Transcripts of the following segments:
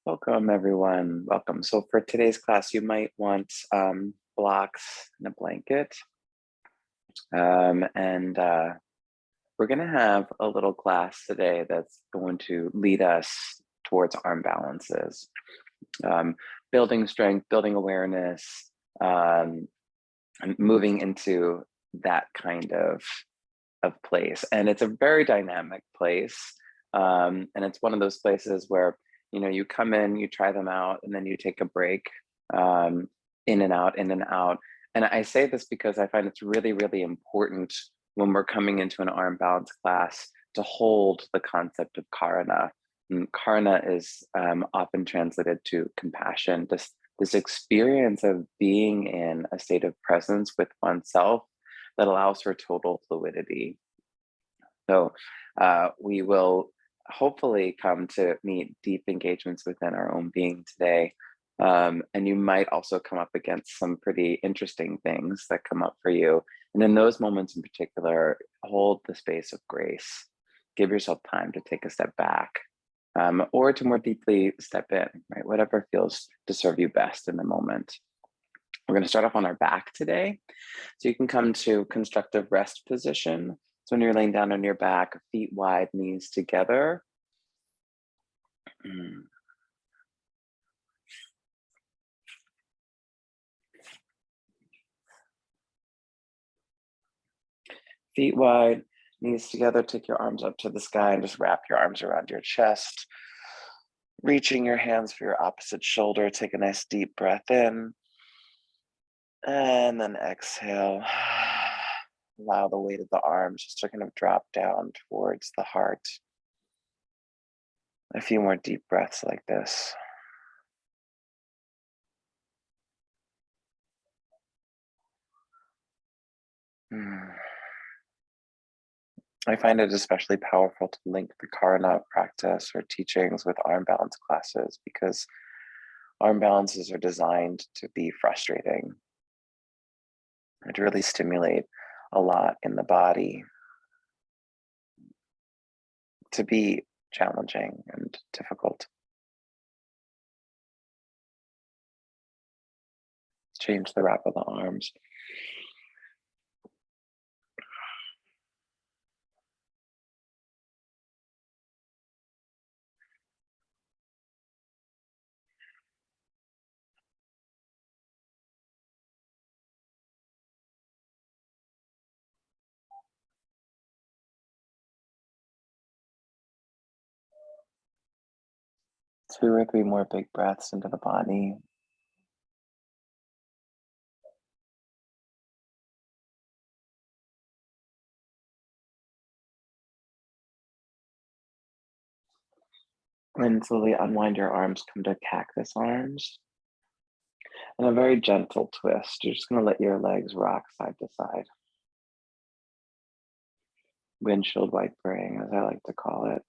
Welcome, everyone. Welcome. So for today's class, you might want blocks and a blanket. And we're going to have a little class today that's going to lead us towards arm balances, building strength, building awareness, and moving into that kind of place. And it's a very dynamic place. And it's one of those places where you come in, you try them out, and then you take a break, in and out, in and out. And I say this because I find it's really, really important when we're coming into an arm balance class to hold the concept of karana. And karana is often translated to compassion, this experience of being in a state of presence with oneself that allows for total fluidity. So we will hopefully come to meet deep engagements within our own being today. And you might also come up against some pretty interesting things that come up for you. And in those moments in particular, hold the space of grace. Give yourself time to take a step back, or to more deeply step in, right? Whatever feels to serve you best in the moment. We're going to start off on our back today. So you can come to constructive rest position. So when you're laying down on your back, feet wide, knees together. Feet wide, knees together, take your arms up to the sky and just wrap your arms around your chest. Reaching your hands for your opposite shoulder, take a nice deep breath in. And then exhale. Allow the weight of the arms just to kind of drop down towards the heart. A few more deep breaths like this. I find it especially powerful to link the Karana practice or teachings with arm balance classes because arm balances are designed to be frustrating and to really stimulate a lot in the body, to be challenging and difficult. Change the wrap of the arms. Two or three more big breaths into the body. And slowly unwind your arms, come to cactus arms. And a very gentle twist. You're just going to let your legs rock side to side. Windshield wipering, as I like to call it.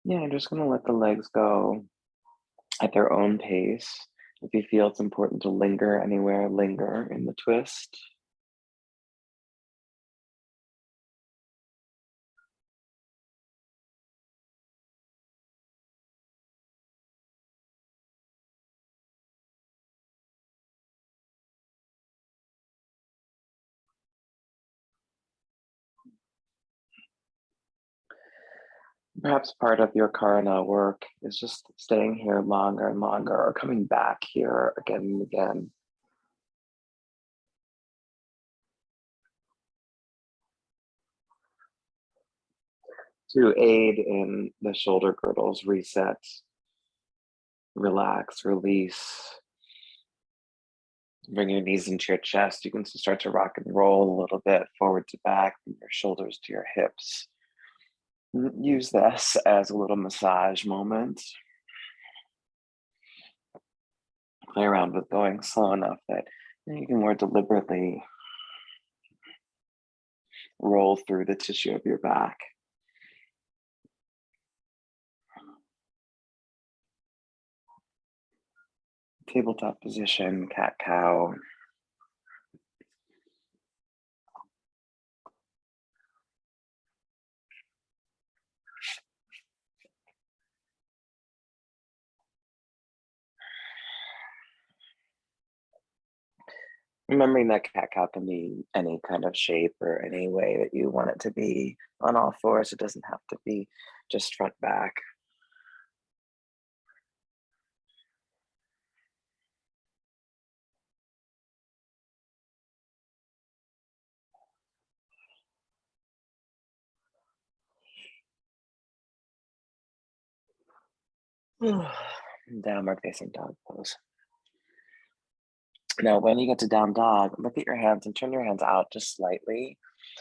Yeah, I'm just going to let the legs go at their own pace. If you feel it's important to linger anywhere, linger in the twist. Perhaps part of your Karana work is just staying here longer and longer or coming back here again and again. To aid in the shoulder girdles reset, relax, release. Bring your knees into your chest. You can start to rock and roll a little bit forward to back, from your shoulders to your hips. Use this as a little massage moment. Play around with going slow enough that you can more deliberately roll through the tissue of your back. Tabletop position, cat-cow. Remembering that cat-cow can be any kind of shape or any way that you want it to be on all fours. It doesn't have to be just front back. Downward facing dog pose. Now, when you get to down dog, look at your hands and turn your hands out just slightly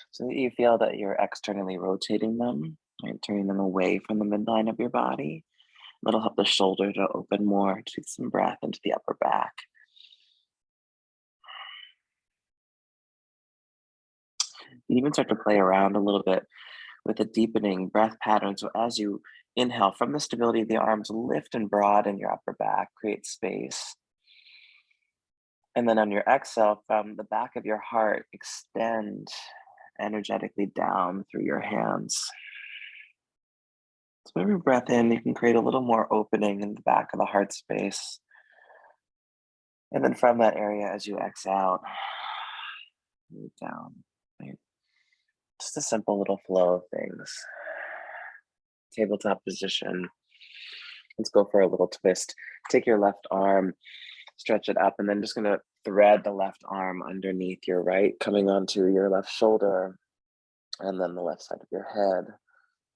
so that you feel that you're externally rotating them, right? Turning them away from the midline of your body. That'll help the shoulder to open more, to get some breath into the upper back. You even start to play around a little bit with a deepening breath pattern. So as you inhale from the stability of the arms, lift and broaden your upper back, create space. And then on your exhale, from the back of your heart, extend energetically down through your hands. So every breath in, you can create a little more opening in the back of the heart space. And then from that area, as you exhale, move down. Right? Just a simple little flow of things. Tabletop position. Let's go for a little twist. Take your left arm, stretch it up, and then just gonna thread the left arm underneath your right, coming onto your left shoulder, and then the left side of your head.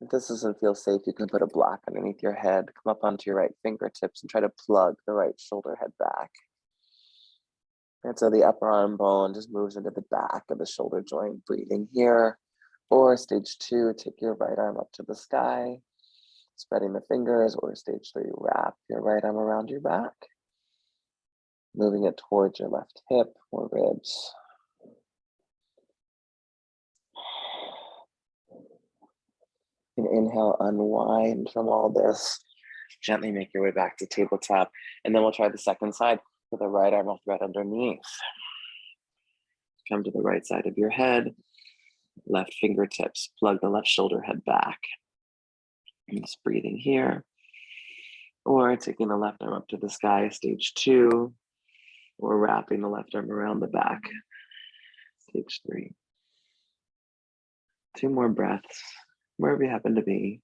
If this doesn't feel safe, you can put a block underneath your head, come up onto your right fingertips, and try to plug the right shoulder head back. And so the upper arm bone just moves into the back of the shoulder joint, breathing here. Or stage 2, take your right arm up to the sky, spreading the fingers, or stage 3, wrap your right arm around your back, moving it towards your left hip or ribs. And inhale, unwind from all this. Gently make your way back to tabletop. And then we'll try the second side. So the right arm will thread underneath. Come to the right side of your head, left fingertips, plug the left shoulder head back. And just breathing here. Or taking the left arm up to the sky, stage 2. Or wrapping the left arm around the back, stage 3. 2 more breaths, wherever you happen to be.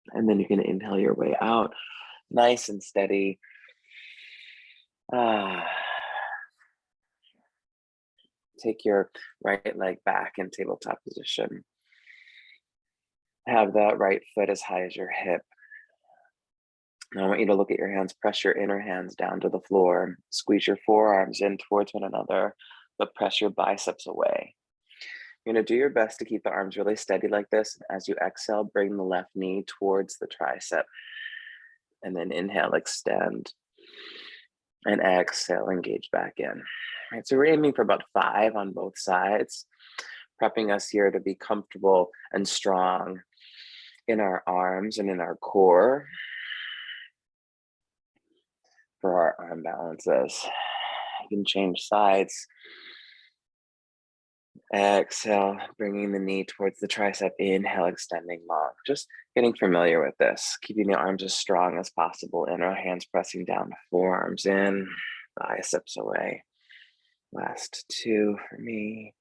And then you can inhale your way out, nice and steady. Take your right leg back in tabletop position. Have that right foot as high as your hip. Now I want you to look at your hands, press your inner hands down to the floor, squeeze your forearms in towards one another, but press your biceps away. You're gonna do your best to keep the arms really steady like this. As you exhale, bring the left knee towards the tricep. And then inhale, extend. And exhale, engage back in. All right, so we're aiming for about 5 on both sides, prepping us here to be comfortable and strong in our arms and in our core for our arm balances. You can change sides. Exhale, bringing the knee towards the tricep. Inhale, extending long. Just getting familiar with this, keeping the arms as strong as possible. Inner hands pressing down, forearms in, biceps away. Last 2 for me.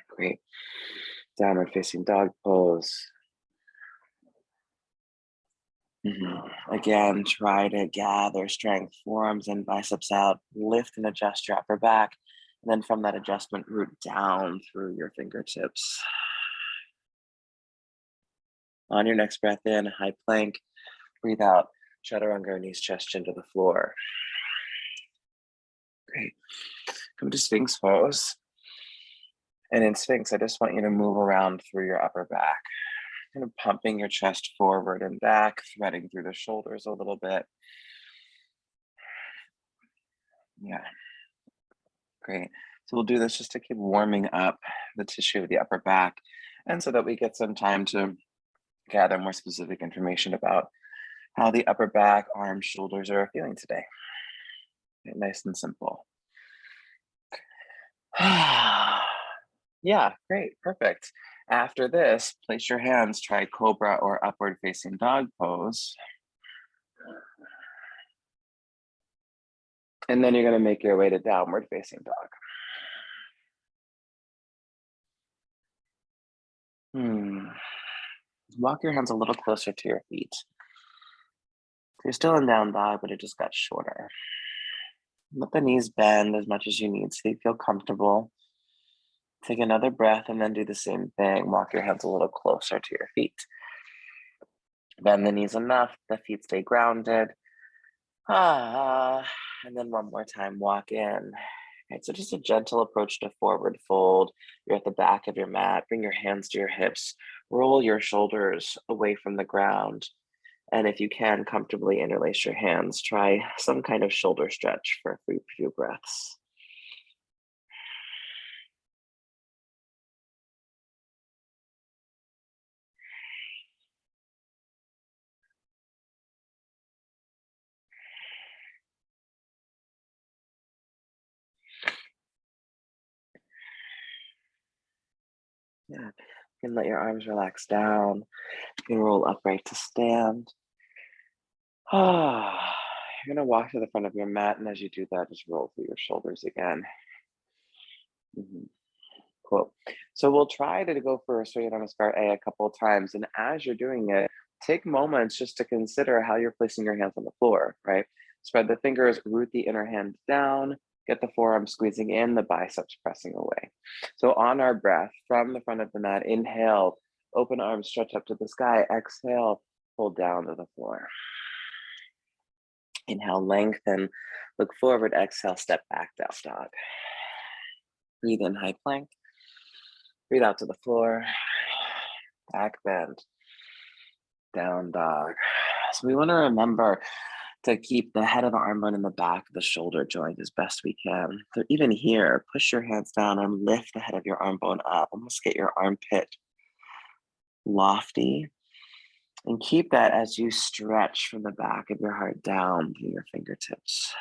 Great. Downward facing dog pose. Again, try to gather strength, forearms in, biceps out, lift and adjust your upper back. And then from that adjustment, root down through your fingertips. On your next breath in, high plank, breathe out, chaturanga, knees, chest, chin to the floor. Great. Come to Sphinx pose. And in Sphinx, I just want you to move around through your upper back. Kind of pumping your chest forward and back, threading through the shoulders a little bit. Yeah, great. So we'll do this just to keep warming up the tissue of the upper back, and so that we get some time to gather more specific information about how the upper back, arms, shoulders are feeling today. Okay, nice and simple. Yeah, great, perfect. After this, place your hands, try cobra or upward facing dog pose. And then you're going to make your way to downward facing dog. Walk your hands a little closer to your feet. You're still in down dog, but it just got shorter. Let the knees bend as much as you need so you feel comfortable. Take another breath and then do the same thing. Walk your hands a little closer to your feet. Bend the knees enough, the feet stay grounded. And then one more time, walk in. Okay, so just a gentle approach to forward fold. You're at the back of your mat. Bring your hands to your hips. Roll your shoulders away from the ground. And if you can, comfortably interlace your hands. Try some kind of shoulder stretch for a few breaths. Yeah, you can let your arms relax down. You can roll upright to stand. You're gonna walk to the front of your mat, and as you do that, just roll through your shoulders again. Cool. So we'll try to go for a Surya Namaskar A couple of times, and as you're doing it, take moments just to consider how you're placing your hands on the floor, right? Spread the fingers, root the inner hand down, get the forearm squeezing in, the biceps pressing away. So on our breath, from the front of the mat, inhale, open arms, stretch up to the sky, exhale, pull down to the floor. Inhale, lengthen, look forward, exhale, step back, down dog. Breathe in, high plank. Breathe out to the floor, back bend, down dog. So we want to remember to keep the head of the arm bone in the back of the shoulder joint as best we can. So even here, push your hands down and lift the head of your arm bone up. Almost get your armpit lofty. And keep that as you stretch from the back of your heart down to your fingertips.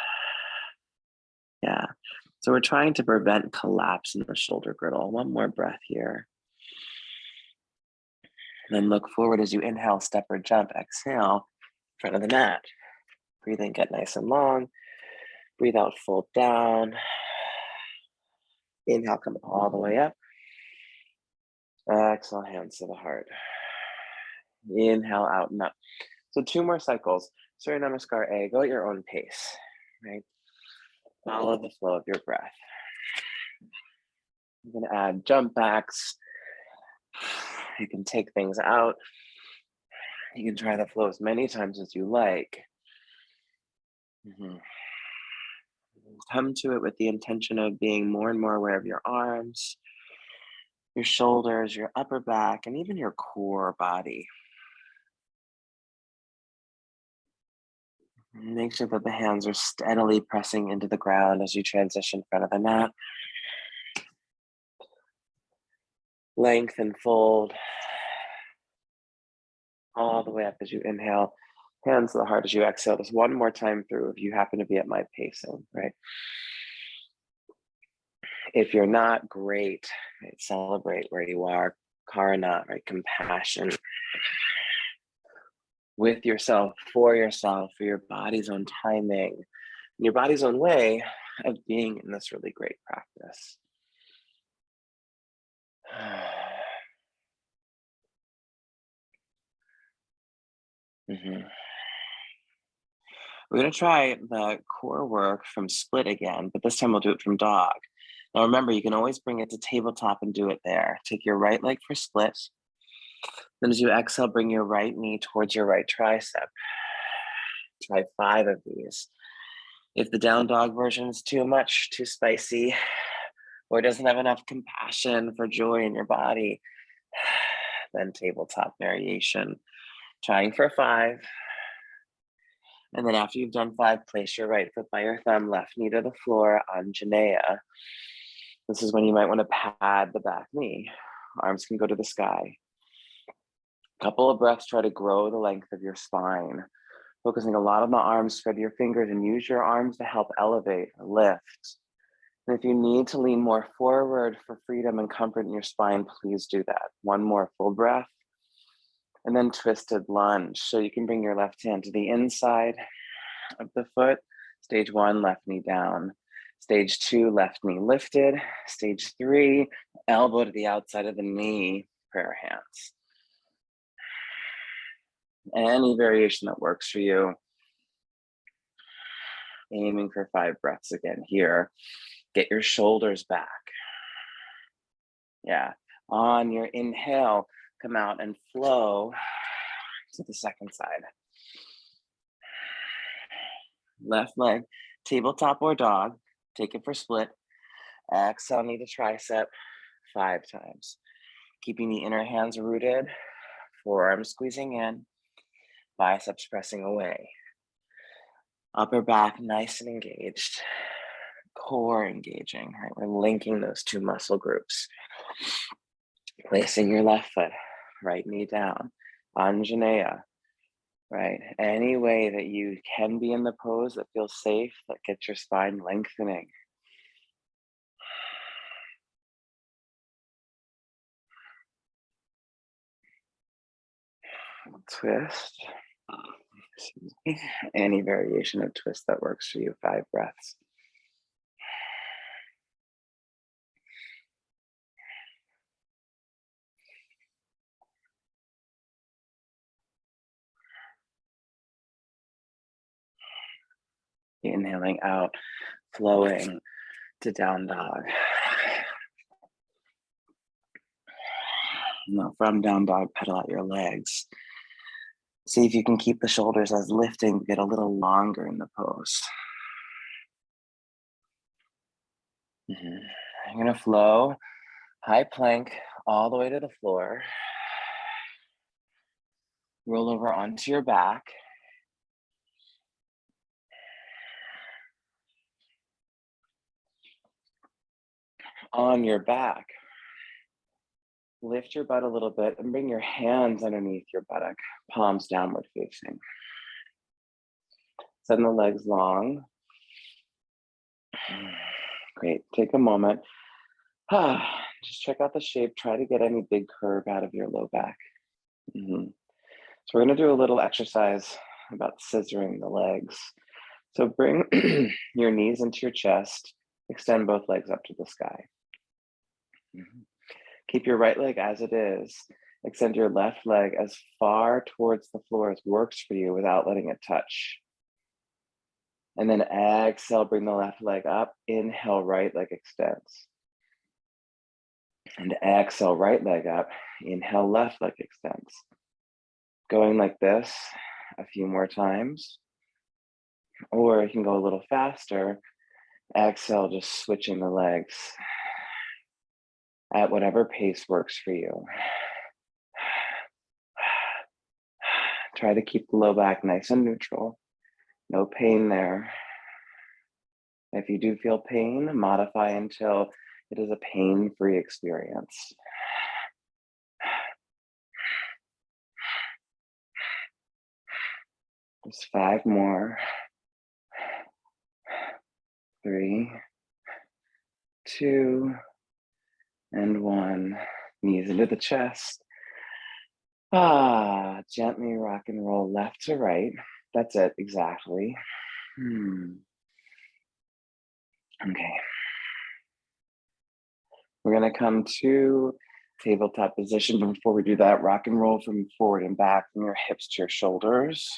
Yeah. So we're trying to prevent collapse in the shoulder girdle. One more breath here. And then look forward as you inhale, step or jump, exhale, front of the mat. Breathe in, get nice and long. Breathe out, fold down. Inhale, come all the way up. Exhale, hands to the heart. Inhale, out and up. So 2 more cycles. Surya Namaskar A, go at your own pace, right? Follow the flow of your breath. You can add jump backs. You can take things out. You can try the flow as many times as you like. Come to it with the intention of being more and more aware of your arms, your shoulders, your upper back, and even your core body. Make sure that the hands are steadily pressing into the ground as you transition front of the mat. Lengthen, fold all the way up as you inhale. Hands to the heart as you exhale. Just one more time through if you happen to be at my pacing, right? If you're not, great, right? Celebrate where you are. Karana, right? Compassion with yourself, for your body's own timing, and your body's own way of being in this really great practice. We're going to try the core work from split again, but this time we'll do it from dog. Now remember, you can always bring it to tabletop and do it there. Take your right leg for split. Then as you exhale, bring your right knee towards your right tricep. Try 5 of these. If the down dog version is too much, too spicy, or doesn't have enough compassion for joy in your body, then tabletop variation. Trying for 5. And then after you've done 5, place your right foot by your thumb, left knee to the floor, Anjaneya. This is when you might want to pad the back knee. Arms can go to the sky. Couple of breaths, try to grow the length of your spine. Focusing a lot on the arms, spread your fingers and use your arms to help elevate, lift. And if you need to lean more forward for freedom and comfort in your spine, please do that. One more full breath. And then twisted lunge. So you can bring your left hand to the inside of the foot, Stage 1, left knee down. Stage 2, left knee lifted. Stage 3, elbow to the outside of the knee, prayer hands. Any variation that works for you. Aiming for 5 breaths again here. Get your shoulders back. Yeah. On your inhale, come out and flow to the second side. Left leg, tabletop or dog. Take it for split. Exhale, knee to tricep 5 times. Keeping the inner hands rooted, forearms squeezing in, biceps pressing away. Upper back nice and engaged. Core engaging, right? We're linking those 2 muscle groups. Placing your left foot, right knee down. Anjaneya, right? Any way that you can be in the pose that feels safe, that gets your spine lengthening. Twist. Excuse me. Any variation of twist that works for you, 5 breaths. Inhaling out, flowing to down dog. Now from down dog, pedal out your legs. See if you can keep the shoulders as lifting, get a little longer in the pose. I'm gonna flow, high plank, all the way to the floor. Roll over onto your back. On your back, lift your butt a little bit and bring your hands underneath your buttock, palms downward facing. Send the legs long. Great, take a moment. Just check out the shape. Try to get any big curve out of your low back. So we're gonna do a little exercise about scissoring the legs. So bring your knees into your chest, extend both legs up to the sky. Keep your right leg as it is. Extend your left leg as far towards the floor as works for you without letting it touch. And then exhale, bring the left leg up. Inhale, right leg extends. And exhale, right leg up. Inhale, left leg extends. Going like this a few more times. Or you can go a little faster. Exhale, just switching the legs at whatever pace works for you. Try to keep the low back nice and neutral. No pain there. If you do feel pain, modify until it is a pain-free experience. Just 5 more. 3, 2, and 1. Knees into the chest. Gently rock and roll left to right. That's it, exactly. Okay. We're gonna come to tabletop position. But before we do that, rock and roll from forward and back, from your hips to your shoulders.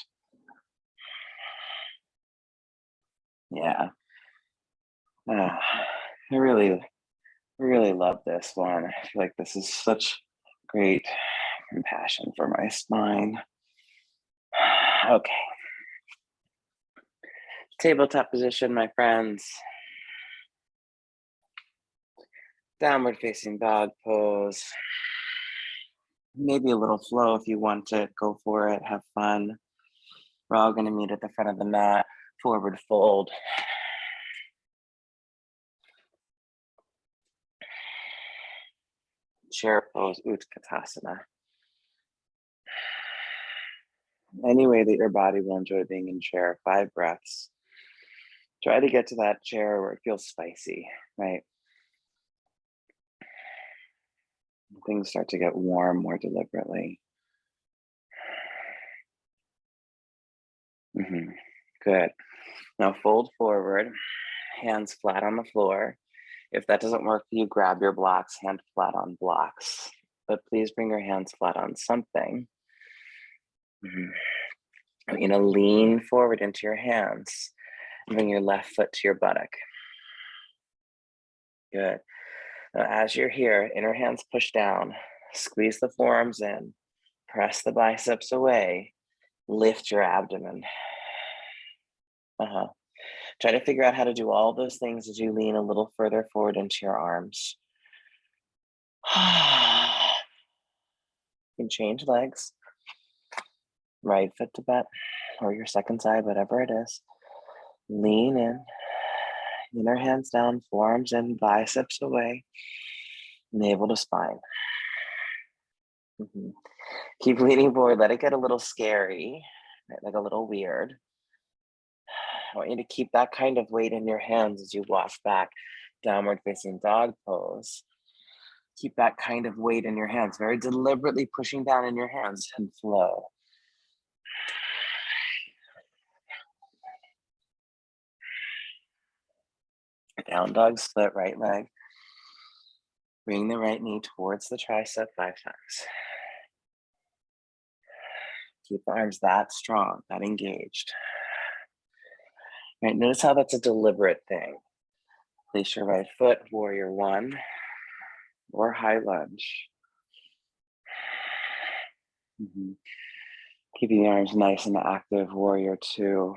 Yeah. I really love this one. I feel like this is such great compassion for my spine. Okay. Tabletop position, my friends. Downward facing dog pose. Maybe a little flow if you want to. Go for it. Have fun. We're all going to meet at the front of the mat. Forward fold. Chair pose, Utkatasana. Any way that your body will enjoy being in chair, 5 breaths. Try to get to that chair where it feels spicy, right? Things start to get warm more deliberately. Good. Now fold forward, hands flat on the floor. If that doesn't work for you, grab your blocks, hand flat on blocks. But please bring your hands flat on something. You're gonna lean forward into your hands. Bring your left foot to your buttock. Good. Now, as you're here, inner hands push down, squeeze the forearms in, press the biceps away, lift your abdomen. Try to figure out how to do all those things as you lean a little further forward into your arms. You can change legs, right foot to bent, or your second side, whatever it is. Lean in, inner hands down, forearms in, biceps away, navel to spine. Keep leaning forward, let it get a little scary, right? Like a little weird. I want you to keep that kind of weight in your hands as you walk back, downward facing dog pose. Keep that kind of weight in your hands, very deliberately pushing down in your hands and flow. Down dog, split right leg. Bring the right knee towards the tricep 5 times. Keep the arms that strong, that engaged. Right, notice how that's a deliberate thing. Place your right foot, warrior 1, or high lunge. Keeping the arms nice and active, warrior 2.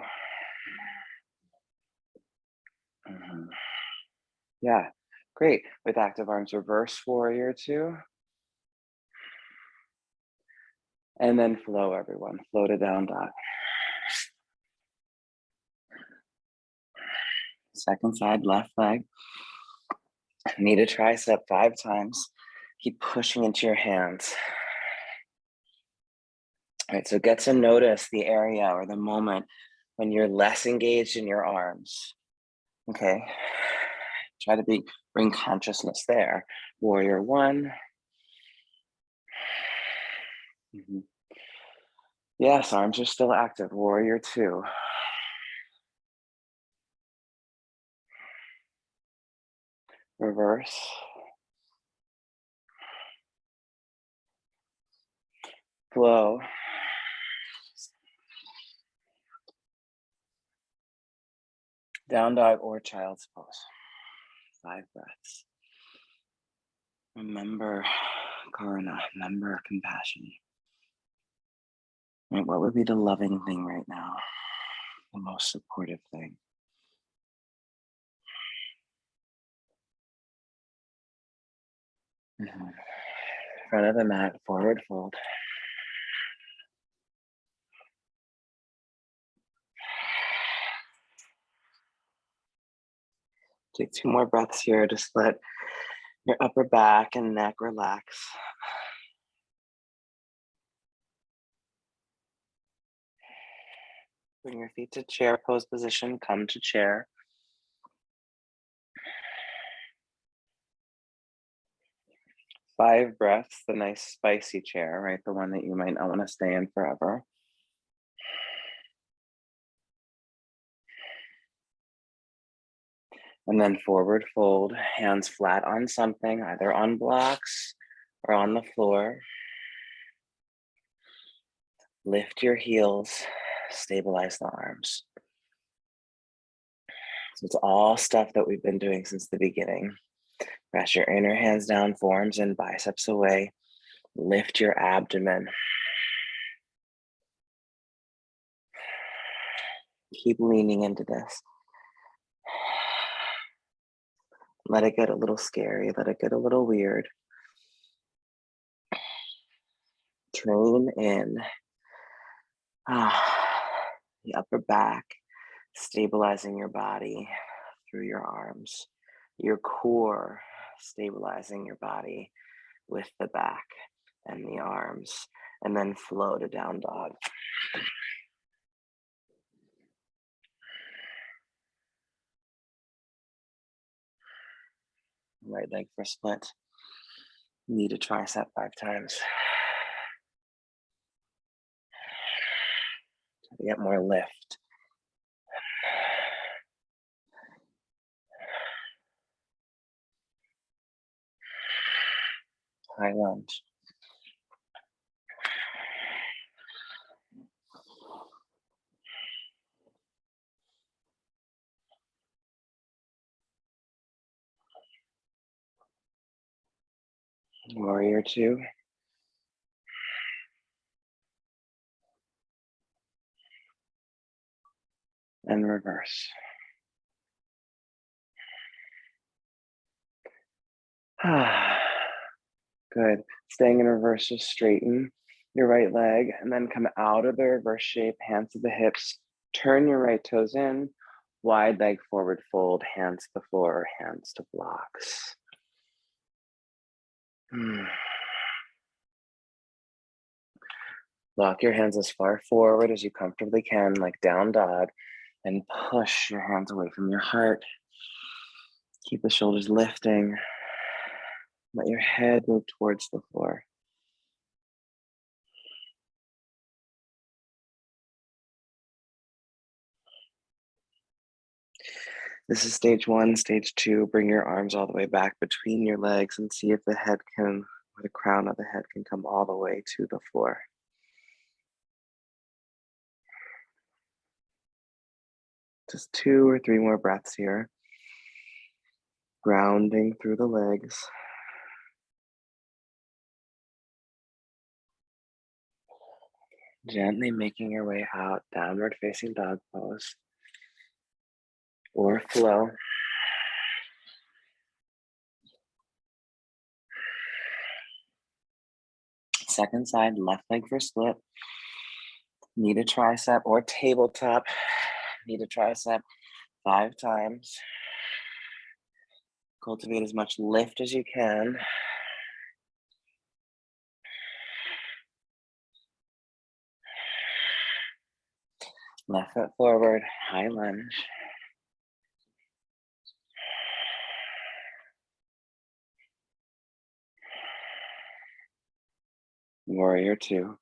Yeah, great. With active arms, reverse warrior 2. And then flow, everyone. Flow to down dog. Second side, left leg. Knee to tricep 5 times. Keep pushing into your hands. All right, so get to notice the area or the moment when you're less engaged in your arms. Okay, try to bring consciousness there. Warrior 1. Yes, arms are still active. Warrior 2. Reverse. Flow. Down dog or child's pose. 5 breaths. Remember karuna, remember compassion. Right, what would be the loving thing right now? The most supportive thing? Front of the mat, forward fold. Take 2 more breaths here. Just let your upper back and neck relax. Bring your feet to chair pose position. Come to chair. Five breaths, the nice spicy chair, right? The one that you might not want to stay in forever. And then forward fold, hands flat on something, either on blocks or on the floor. Lift your heels, stabilize the arms. So it's all stuff that we've been doing since the beginning. Press your inner hands down, forearms in, biceps away. Lift your abdomen. Keep leaning into this. Let it get a little scary. Let it get a little weird. Train in the upper back, stabilizing your body through your arms. Your core, stabilizing your body with the back and the arms. And then flow to down dog. Right leg for split. Knee to tricep 5 times. Try to get more lift. high lunge. Warrior two. And reverse. Good. Staying in reverse, just straighten your right leg and then come out of the reverse shape, hands to the hips, turn your right toes in, wide leg forward fold, hands to the floor, hands to blocks. Lock your hands as far forward as you comfortably can, like down dog, and push your hands away from your heart. Keep the shoulders lifting. Let your head move towards the floor. This is stage one. Stage two, bring your arms all the way back between your legs and see if the head can, or the crown of the head can come all the way to the floor. Just 2 or 3 more breaths here. Grounding through the legs. Gently making your way out, downward facing dog pose. Or flow. Second side, left leg for split. Knee to tricep or tabletop. Knee to tricep 5 times. Cultivate as much lift as you can. Left foot forward, high lunge. Warrior two.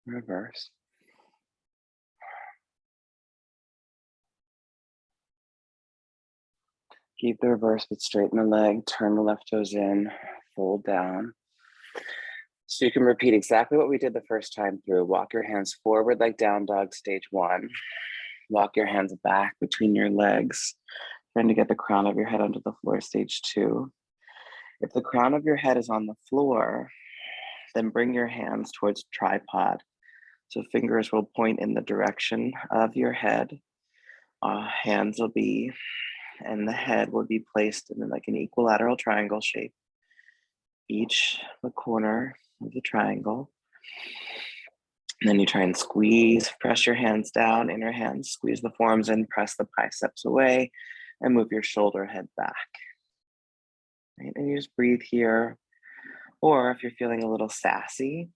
Reverse. Keep the reverse, but straighten the leg, turn the left toes in, fold down. So you can repeat exactly what we did the first time through. Walk your hands forward like down dog, stage one. Walk your hands back between your legs, trying to get the crown of your head onto the floor, stage two. If the crown of your head is on the floor, then bring your hands towards tripod. So fingers will point in the direction of your head. Hands will be, and the head will be placed in like an equilateral triangle shape. Each the corner of the triangle. And then you try and squeeze, press your hands down, inner hands, squeeze the forearms in, press the biceps away, and move your shoulder head back. Right? And you just breathe here. Or if you're feeling a little sassy,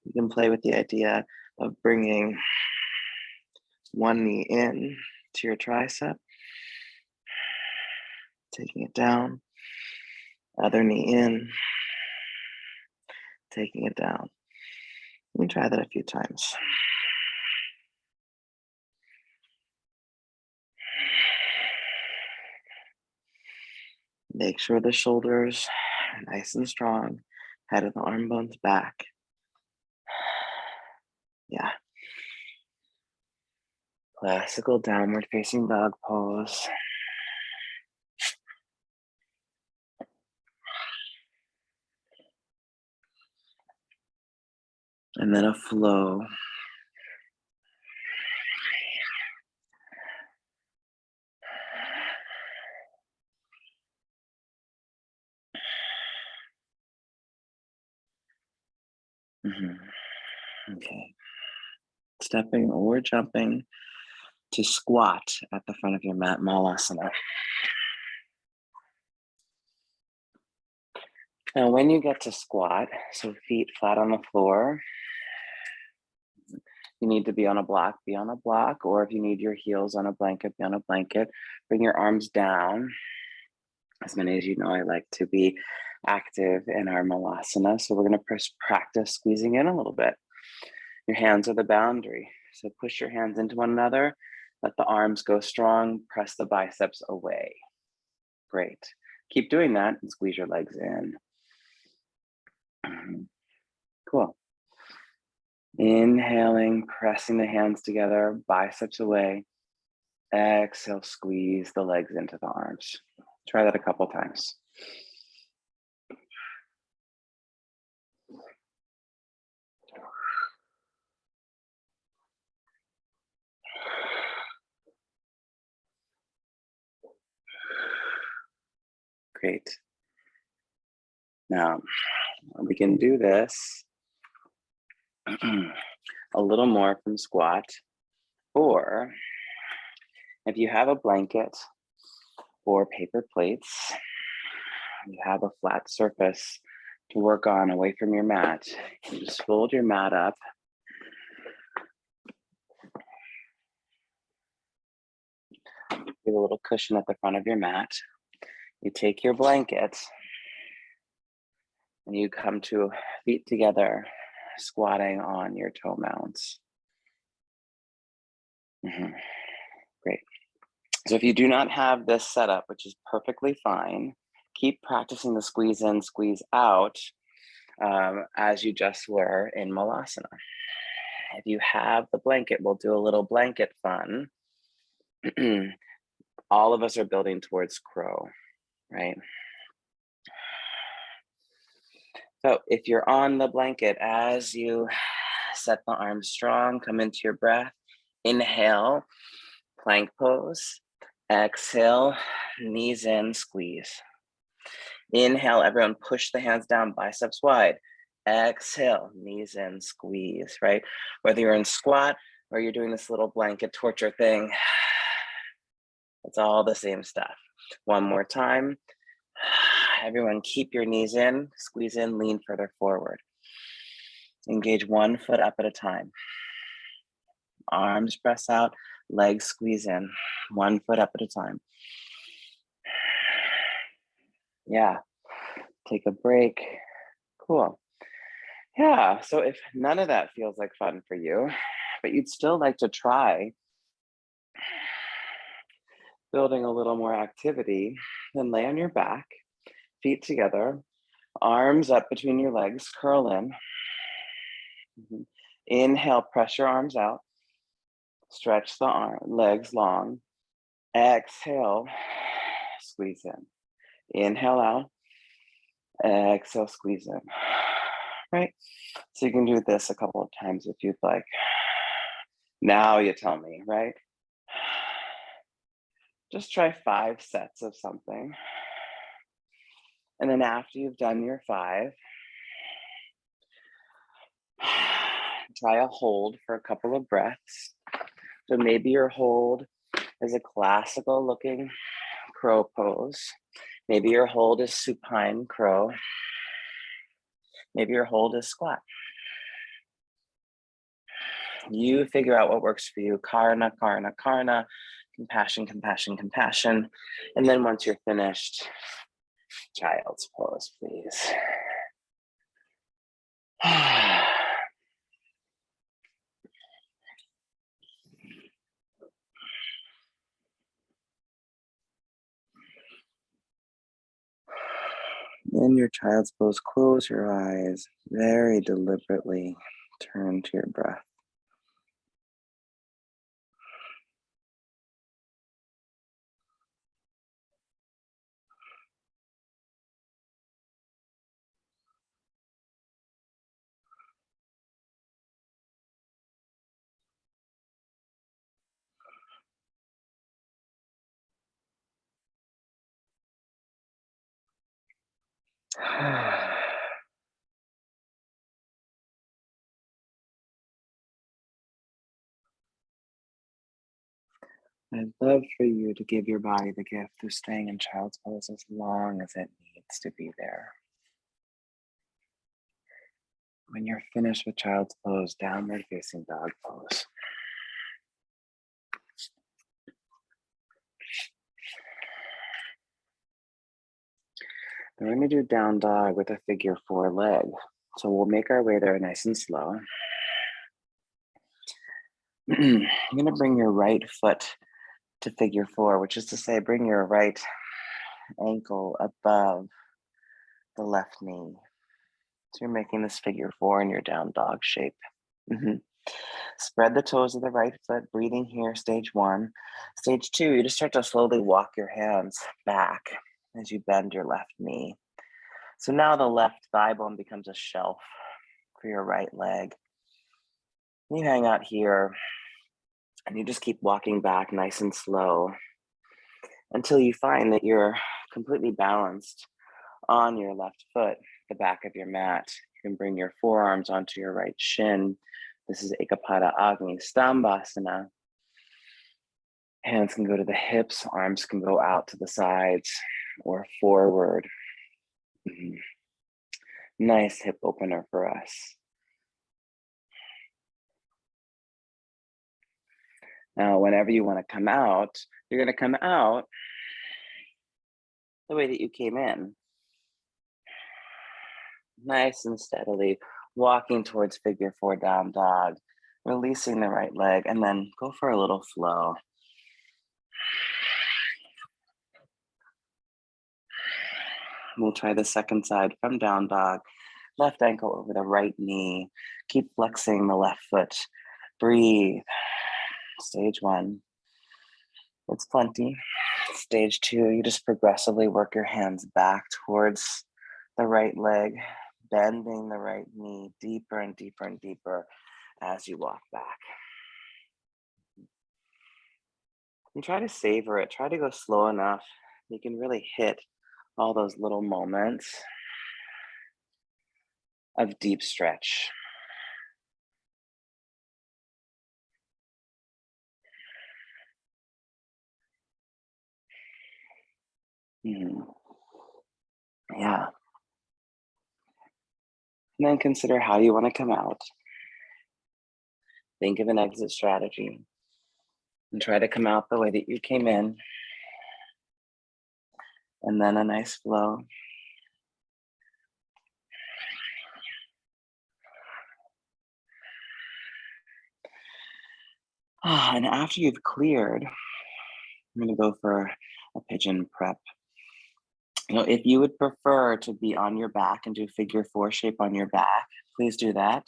you can play with the idea of bringing one knee in to your tricep, taking it down, other knee in, taking it down. You can try that a few times. Make sure the shoulders are nice and strong, head of the arm bones back. Yeah. Classical downward facing dog pose. And then a flow. Okay. Stepping or jumping to squat at the front of your mat, Malasana. Now, when you get to squat, so feet flat on the floor, you need to be on a block, be on a block, or if you need your heels on a blanket, be on a blanket. Bring your arms down. As many as you know, I like to be active in our Malasana, so we're going to practice squeezing in a little bit. Your hands are the boundary. So push your hands into one another. Let the arms go strong. Press the biceps away. Great. Keep doing that and squeeze your legs in. Cool. Inhaling, pressing the hands together, biceps away. Exhale, squeeze the legs into the arms. Try that a couple times. Great. Now, we can do this a little more from squat, or if you have a blanket or paper plates, you have a flat surface to work on away from your mat, you just fold your mat up. Give a little cushion at the front of your mat. You take your blanket and you come to feet together, squatting on your toe mounts. Great. So if you do not have this setup, which is perfectly fine, keep practicing the squeeze in, squeeze out as you just were in Malasana. If you have the blanket, we'll do a little blanket fun. All of us are building towards crow, right? So if you're on the blanket, as you set the arms strong, come into your breath, inhale, plank pose, exhale, knees in, squeeze. Inhale, everyone push the hands down, biceps wide. Exhale, knees in, squeeze, right? Whether you're in squat or you're doing this little blanket torture thing, it's all the same stuff. One more time. Everyone keep your knees in, squeeze in, lean further forward. Engage one foot up at a time. Arms press out, legs squeeze in, one foot up at a time. Yeah, take a break. Cool. Yeah, so if none of that feels like fun for you, but you'd still like to try building a little more activity, then lay on your back, feet together, arms up between your legs, curl in. Inhale, press your arms out, stretch the legs long. Exhale, squeeze in. Inhale out, exhale, squeeze in. Right? So you can do this a couple of times if you'd like. Now you tell me, right? Just try 5 sets of something. And then after you've done your 5, try a hold for a couple of breaths. So maybe your hold is a classical looking crow pose. Maybe your hold is supine crow. Maybe your hold is squat. You figure out what works for you. Karna, karna, karna. Compassion, compassion, compassion. And then once you're finished, child's pose, please. In your child's pose, close your eyes, very deliberately turn to your breath. I'd love for you to give your body the gift of staying in child's pose as long as it needs to be there. When you're finished with child's pose, downward facing dog pose. Then we're going to do down dog with a figure 4 leg. So we'll make our way there nice and slow. You're going to bring your right foot to figure four, which is to say, bring your right ankle above the left knee. So you're making this figure four in your down dog shape. Spread the toes of the right foot, breathing here, stage one. Stage two, you just start to slowly walk your hands back as you bend your left knee. So now the left thigh bone becomes a shelf for your right leg. You hang out here and you just keep walking back nice and slow until you find that you're completely balanced on your left foot, the back of your mat. You can bring your forearms onto your right shin. This is Ekapada Agni Stambhasana. Hands can go to the hips, arms can go out to the sides or forward. Nice hip opener for us. Now, whenever you want to come out, you're going to come out the way that you came in. Nice and steadily walking towards figure four down dog, releasing the right leg, and then go for a little flow. We'll try the second side from down dog. Left ankle over the right knee. Keep flexing the left foot. Breathe. Stage one. It's plenty. Stage two, you just progressively work your hands back towards the right leg, bending the right knee deeper and deeper and deeper as you walk back. And try to savor it. Try to go slow enough. You can really hit all those little moments of deep stretch. Yeah. And then consider how you want to come out. Think of an exit strategy and try to come out the way that you came in. And then a nice flow. And after you've cleared, I'm going to go for a pigeon prep. If you would prefer to be on your back and do figure four shape on your back, please do that.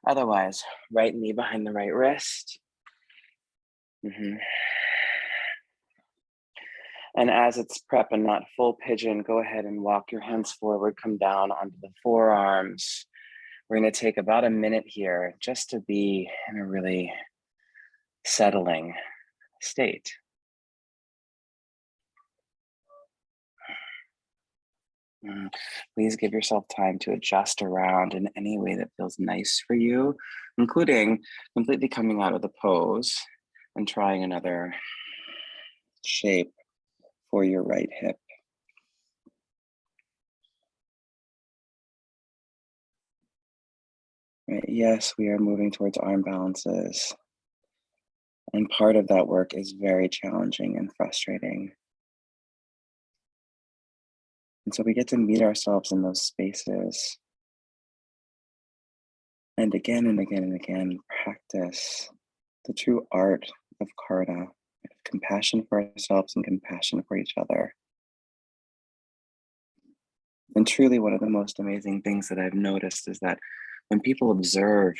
Otherwise, right knee behind the right wrist. And as it's prep and not full pigeon, go ahead and walk your hands forward, come down onto the forearms. We're going to take about a minute here just to be in a really settling state. Please give yourself time to adjust around in any way that feels nice for you, including completely coming out of the pose and trying another shape for your right hip. Right. Yes, we are moving towards arm balances. And part of that work is very challenging and frustrating. And so we get to meet ourselves in those spaces. And again and again and again, practice the true art of Karna, compassion for ourselves and compassion for each other. And truly, one of the most amazing things that I've noticed is that when people observe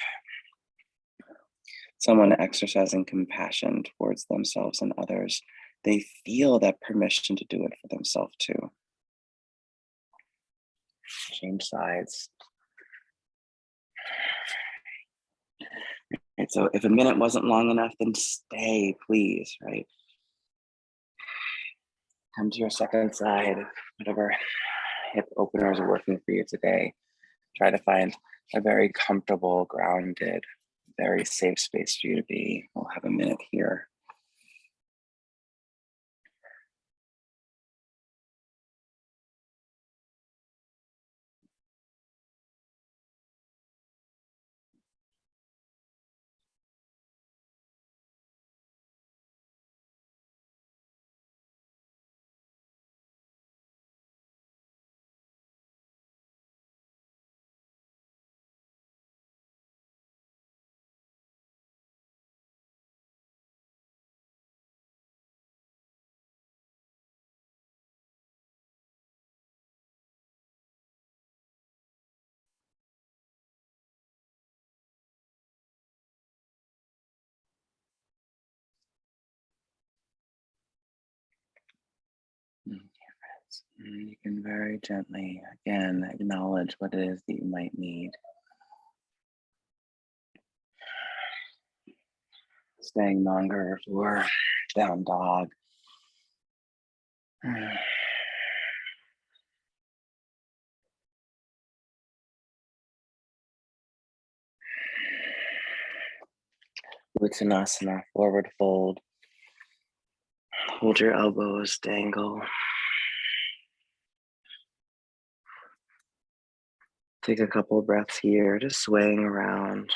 someone exercising compassion towards themselves and others, they feel that permission to do it for themselves too. Change sides. Right, so if a minute wasn't long enough, then stay, please, right? Come to your second side, whatever hip openers are working for you today. Try to find a very comfortable, grounded, very safe space for you to be. We'll have a minute here. And you can very gently, again, acknowledge what it is that you might need. Staying longer for down dog. Uttanasana, forward fold. Hold your elbows, dangle. Take a couple of breaths here, just swaying around.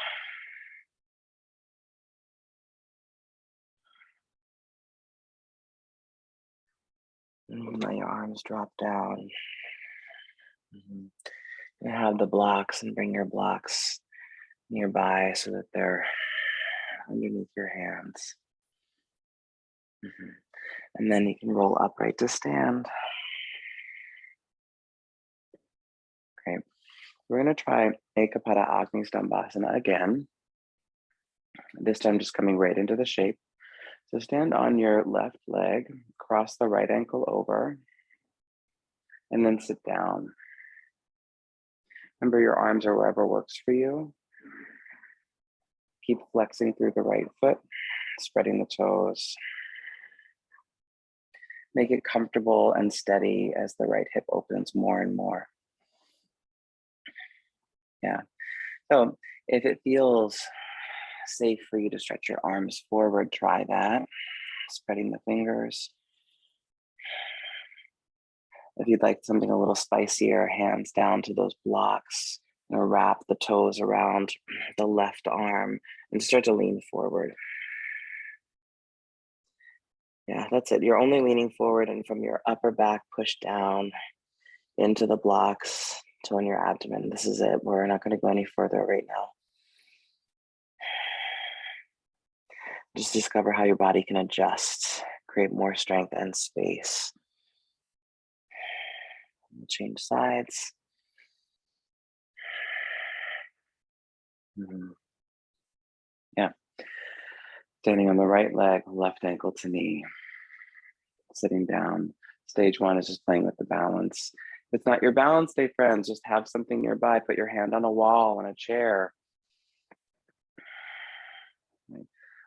And let your arms drop down. You have the blocks and bring your blocks nearby so that they're underneath your hands. And then you can roll upright to stand. Okay, we're going to try Ekapada Agni Stambhasana again. This time just coming right into the shape. So stand on your left leg, cross the right ankle over, and then sit down. Remember, your arms are wherever works for you. Keep flexing through the right foot, spreading the toes. Make it comfortable and steady as the right hip opens more and more. Yeah, so if it feels safe for you to stretch your arms forward, try that, spreading the fingers. If you'd like something a little spicier, hands down to those blocks, wrap the toes around the left arm and start to lean forward. Yeah, that's it. You're only leaning forward, and from your upper back, push down into the blocks, tone your abdomen. This is it. We're not going to go any further right now. Just discover how your body can adjust, create more strength and space. We'll change sides. Yeah. Standing on the right leg, left ankle to knee. Sitting down. Stage one is just playing with the balance. If it's not your balance day, friends, just have something nearby. Put your hand on a wall, on a chair.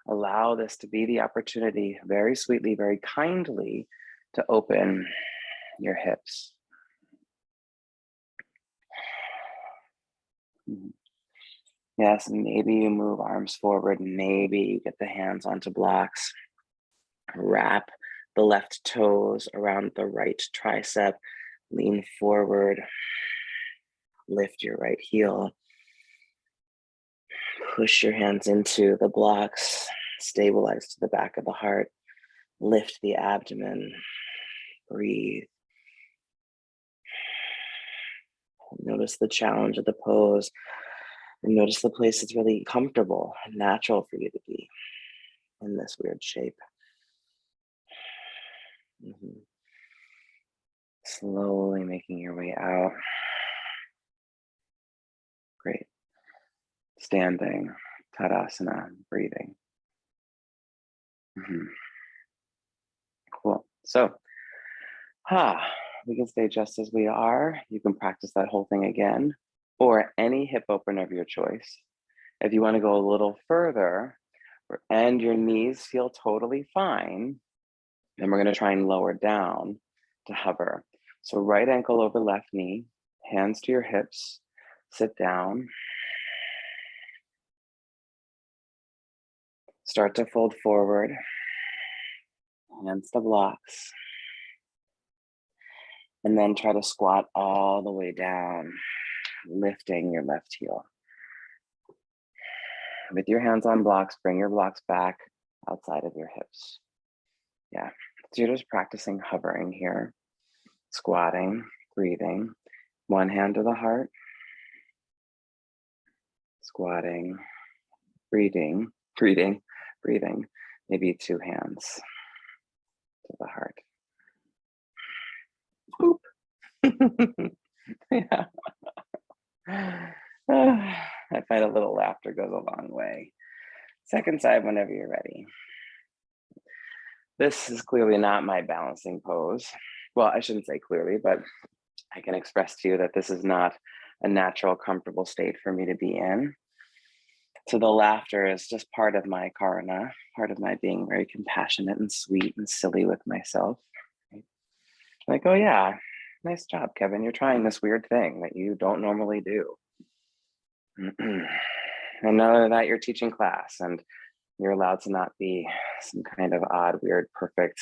Allow this to be the opportunity, very sweetly, very kindly, to open your hips. Yes, maybe you move arms forward. Maybe you get the hands onto blocks. Wrap the left toes around the right tricep. Lean forward. Lift your right heel. Push your hands into the blocks. Stabilize to the back of the heart. Lift the abdomen. Breathe. Notice the challenge of the pose. And notice the place that's really comfortable and natural for you to be in this weird shape. Slowly making your way out. Great. Standing, Tadasana, breathing. Cool. So, we can stay just as we are. You can practice that whole thing again, or any hip opener of your choice. If you want to go a little further and your knees feel totally fine, then we're going to try and lower down to hover. So right ankle over left knee, hands to your hips, sit down. Start to fold forward, hands to blocks. And then try to squat all the way down, lifting your left heel. With your hands on blocks, bring your blocks back outside of your hips. Yeah, so you're just practicing hovering here, squatting, breathing. One hand to the heart, squatting, breathing. Maybe two hands to the heart. Boop. Yeah. I find a little laughter goes a long way. Second side whenever you're ready. This is clearly not my balancing pose. well, I shouldn't say clearly, but I can express to you that this is not a natural, comfortable state for me to be in. So the laughter is just part of my karana, part of my being very compassionate and sweet and silly with myself. Right? Like, oh yeah, nice job, Kevin. You're trying this weird thing that you don't normally do. And none of that, you're teaching class and you're allowed to not be some kind of odd, weird, perfect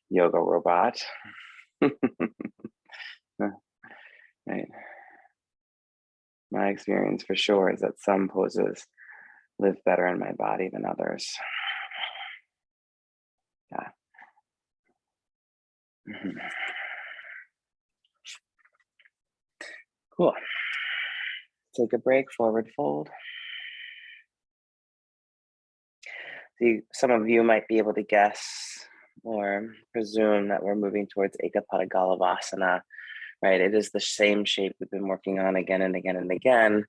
yoga robot. Right. My experience for sure is that some poses live better in my body than others. Yeah. Cool. Take a break, forward fold. See, some of you might be able to guess or presume that we're moving towards Ekapada Galavasana, right? It is the same shape we've been working on again and again and again.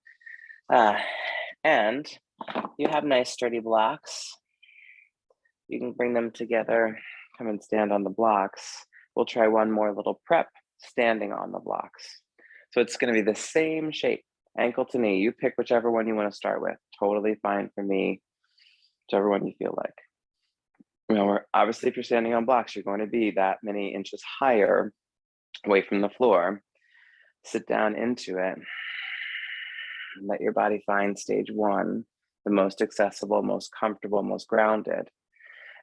And you have nice sturdy blocks. You can bring them together, come and stand on the blocks. We'll try one more little prep, standing on the blocks. So it's going to be the same shape, ankle to knee. You pick whichever one you want to start with. Totally fine for me, whichever one you feel like. You know, obviously, if you're standing on blocks, you're going to be that many inches higher away from the floor. Sit down into it. Let your body find stage one, the most accessible, most comfortable, most grounded.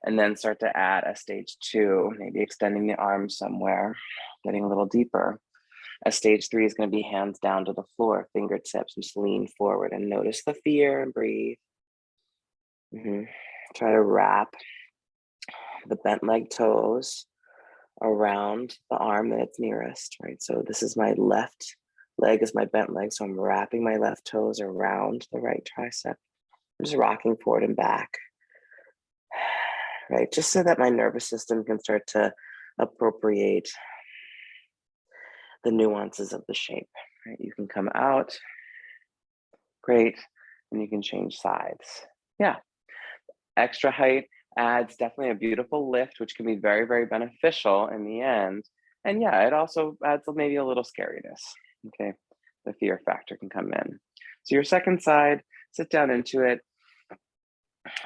And then start to add a stage two, maybe extending the arms somewhere, getting a little deeper. A stage three is going to be hands down to the floor, fingertips, just lean forward and notice the fear and breathe. Try to wrap the bent leg toes around the arm that's nearest, right? So this is my left leg is my bent leg. So I'm wrapping my left toes around the right tricep. I'm just rocking forward and back, right? Just so that my nervous system can start to appropriate the nuances of the shape, right? You can come out, great, and you can change sides. Yeah, extra height adds definitely a beautiful lift, which can be very, very beneficial in the end. And yeah, it also adds maybe a little scariness, okay? The fear factor can come in. So your second side, sit down into it.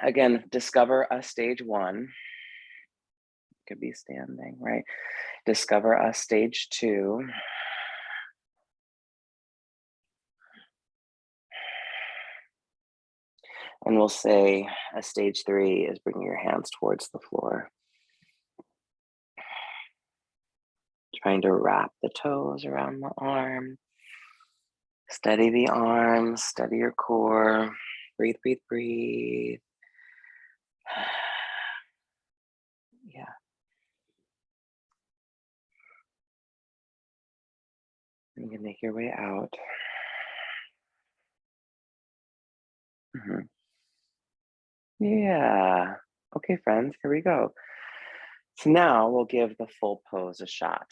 Again, discover a stage one. Could be standing, right? Discover a stage two. And we'll say a stage three is bringing your hands towards the floor. Trying to wrap the toes around the arm. Steady the arms, steady your core. Breathe, breathe, breathe. Yeah. You can make your way out. Yeah. Okay, friends, here we go. So now we'll give the full pose a shot.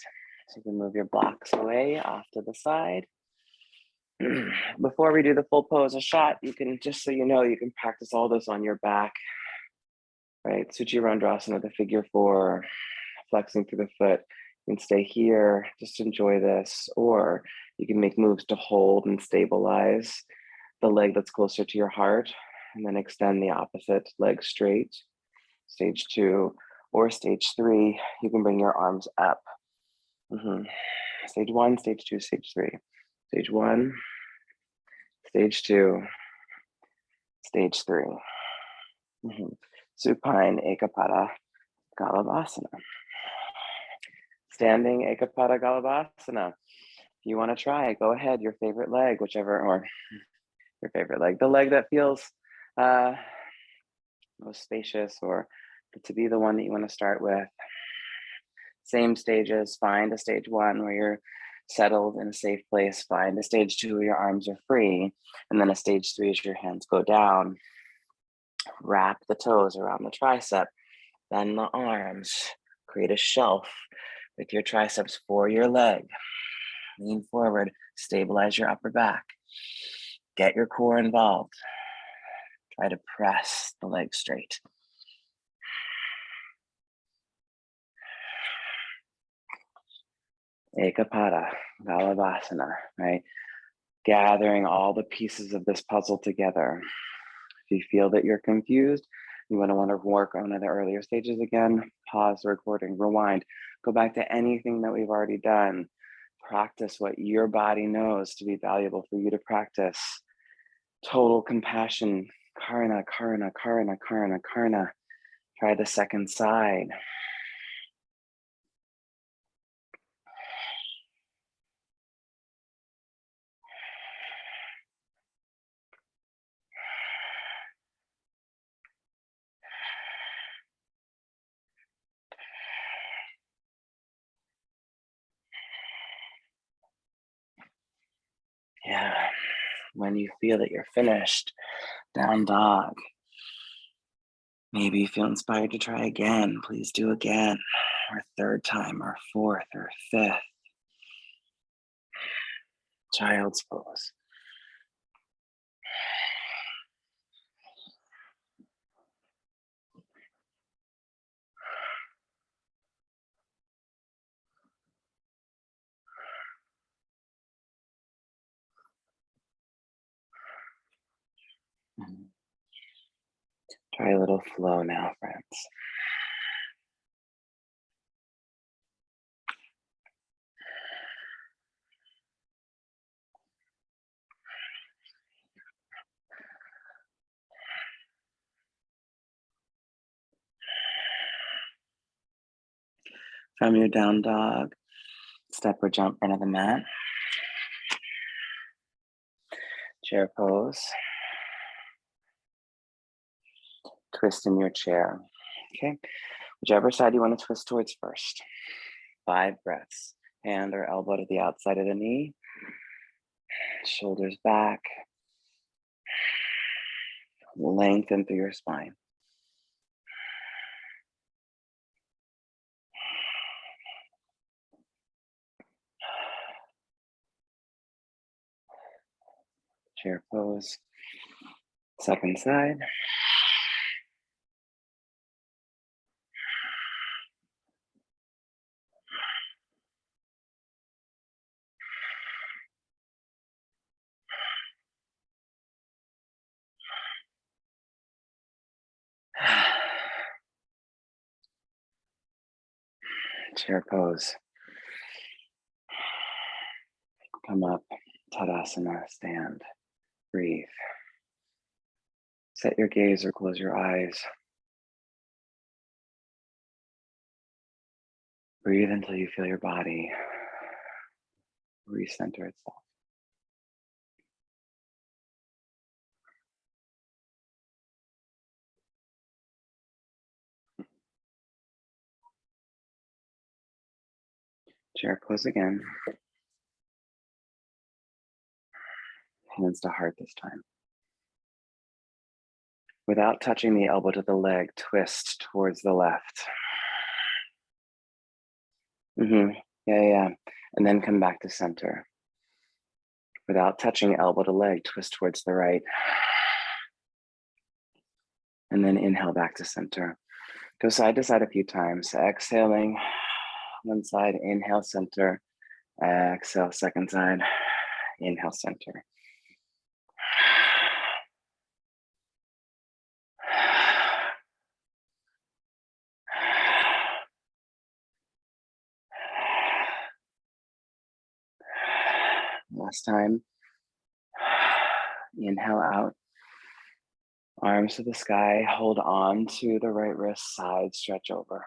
So you can move your blocks away off to the side. Before we do the full pose a shot, you can, just so you know, you can practice all this on your back, right? Suchirandrasana, the figure four, flexing through the foot. You can stay here, just enjoy this, or you can make moves to hold and stabilize the leg that's closer to your heart, and then extend the opposite leg straight. Stage two, or stage three, you can bring your arms up. Stage one, stage two, stage three. Stage one, stage two, stage three. Supine Ekapada Galavasana. Standing Ekapada Galavasana. If you want to try, go ahead, your favorite leg, whichever, or your favorite leg, the leg that feels most spacious, or to be the one that you want to start with. Same stages, find a stage one where you're settled in a safe place, find a stage two where your arms are free, and then a stage three as your hands go down. Wrap the toes around the tricep, bend the arms, create a shelf with your triceps for your leg. Lean forward, stabilize your upper back, get your core involved. Try to press the leg straight. Ekapada, Valavasana, right? Gathering all the pieces of this puzzle together. If you feel that you're confused, you want to work on the earlier stages again, pause the recording, rewind, go back to anything that we've already done. Practice what your body knows to be valuable for you to practice. Total compassion, karna, karna, karna, karna, karna. Try the second side. Yeah. When you feel that you're finished, down dog. Maybe you feel inspired to try again. Please do again, or third time, or fourth, or fifth. Child's pose. Try a little flow now, friends. From your down dog, step or jump front of the mat. Chair pose. Twist in your chair. Okay, whichever side you want to twist towards first. 5 breaths. Hand or elbow to the outside of the knee. Shoulders back. Lengthen through your spine. Chair pose. Second side. Chair pose. Come up, Tadasana, stand, breathe. Set your gaze or close your eyes. Breathe until you feel your body recenter itself. Chair pose again. Hands to heart this time. Without touching the elbow to the leg, twist towards the left. Yeah. And then come back to center. Without touching elbow to leg, twist towards the right. And then inhale back to center. Go side to side a few times. Exhaling, one side, inhale, center. Exhale, second side, inhale, center. Last time. Inhale out. Arms to the sky. Hold on to the right wrist side. Stretch over.